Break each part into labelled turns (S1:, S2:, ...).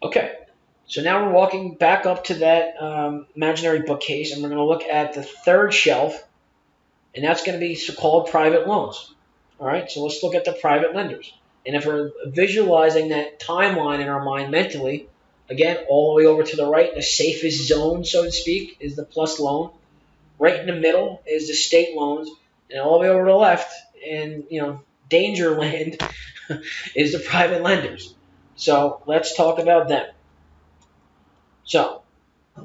S1: Okay, so now we're walking back up to that imaginary bookcase, and we're going to look at the third shelf, and that's going to be so-called private loans. All right, so let's look at the private lenders. And if we're visualizing that timeline in our mind mentally, again, all the way over to the right, the safest zone, so to speak, is the plus loan. Right in the middle is the state loans, and all the way over to the left, in danger land, is the private lenders. So let's talk about them. So,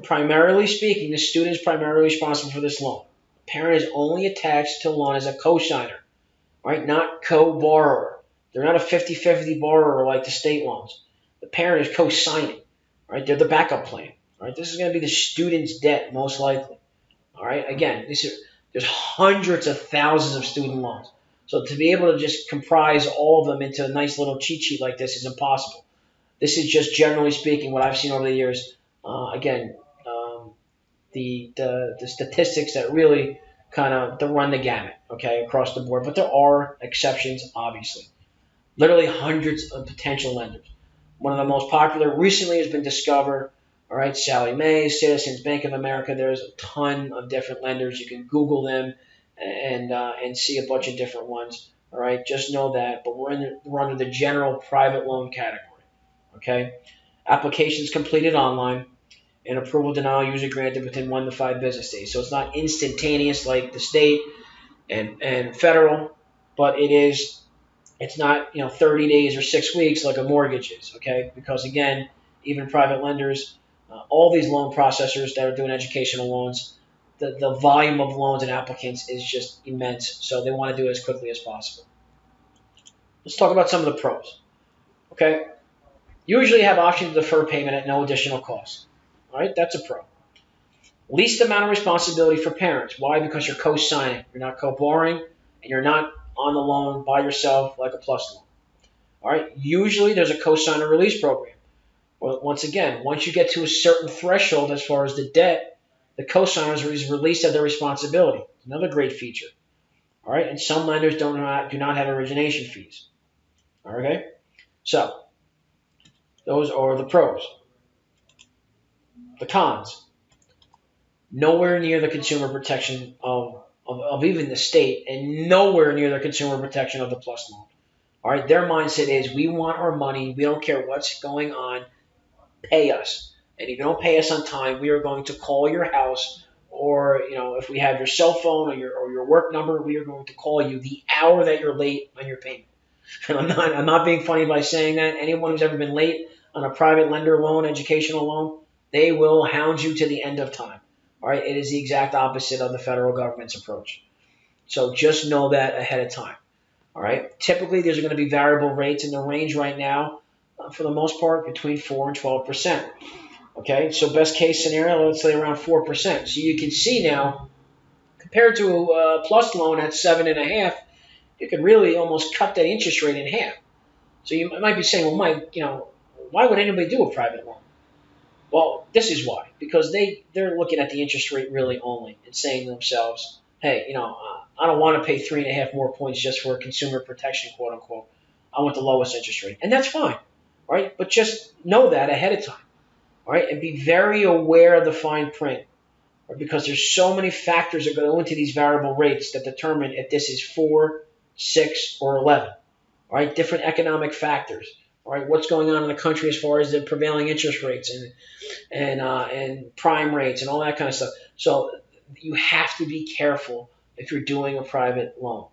S1: primarily speaking, the student is primarily responsible for this loan. The parent is only attached to the loan as a co-signer, right? Not co-borrower. They're not a 50-50 borrower like the state loans. The parent is co-signing, right? They're the backup plan, right? This is going to be the student's debt most likely, all right? Again, there's hundreds of thousands of student loans. So to be able to just comprise all of them into a nice little cheat sheet like this is impossible. This is just generally speaking what I've seen over the years. Again, the statistics that really kind of run the gamut, okay, across the board. But there are exceptions, obviously. Literally hundreds of potential lenders. One of the most popular recently has been Discover. All right, Sallie Mae, Citizens, Bank of America. There's a ton of different lenders. You can Google them and see a bunch of different ones. All right, just know that. But we're under the general private loan category. Okay, applications completed online and approval denial usually granted within 1 to 5 business days. So it's not instantaneous like the state and federal, but it's not 30 days or 6 weeks like a mortgage is. Okay, because again, even private lenders, all these loan processors that are doing educational loans, the volume of loans and applicants is just immense. So they want to do it as quickly as possible. Let's talk about some of the pros. Okay, usually have option to defer payment at no additional cost. All right, that's a pro. Least amount of responsibility for parents. Why? Because you're co-signing. You're not co-borrowing, and you're not on the loan by yourself like a plus loan. All right. Usually, there's a co-signer release program. Well, once again, once you get to a certain threshold as far as the debt, the co-signer is released of their responsibility. Another great feature. All right. And some lenders do not have origination fees. Okay. So those are the pros. The cons. Nowhere near the consumer protection of even the state, and nowhere near the consumer protection of the plus loan. All right, their mindset is we want our money. We don't care what's going on. Pay us, and if you don't pay us on time, we are going to call your house, or if we have your cell phone or your work number, we are going to call you the hour that you're late on your payment. And I'm not being funny by saying that. Anyone who's ever been late on a private lender loan, educational loan, they will hound you to the end of time. All right, it is the exact opposite of the federal government's approach. So just know that ahead of time. All right. Typically, there's going to be variable rates in the range right now, for the most part, between 4 and 12%. Okay. So best case scenario, let's say around 4%. So you can see now, compared to a plus loan at 7.5, you can really almost cut that interest rate in half. So you might be saying, well, Mike, why would anybody do a private loan? Well, this is why. Because they're looking at the interest rate really only and saying to themselves, hey, I don't want to pay 3.5 more points just for consumer protection, quote unquote. I want the lowest interest rate. And that's fine, right? But just know that ahead of time, all right? And be very aware of the fine print, right? Because there's so many factors that go into these variable rates that determine if this is 4, 6, or 11, all right? Different economic factors. All right, what's going on in the country as far as the prevailing interest rates and prime rates and all that kind of stuff. So you have to be careful if you're doing a private loan.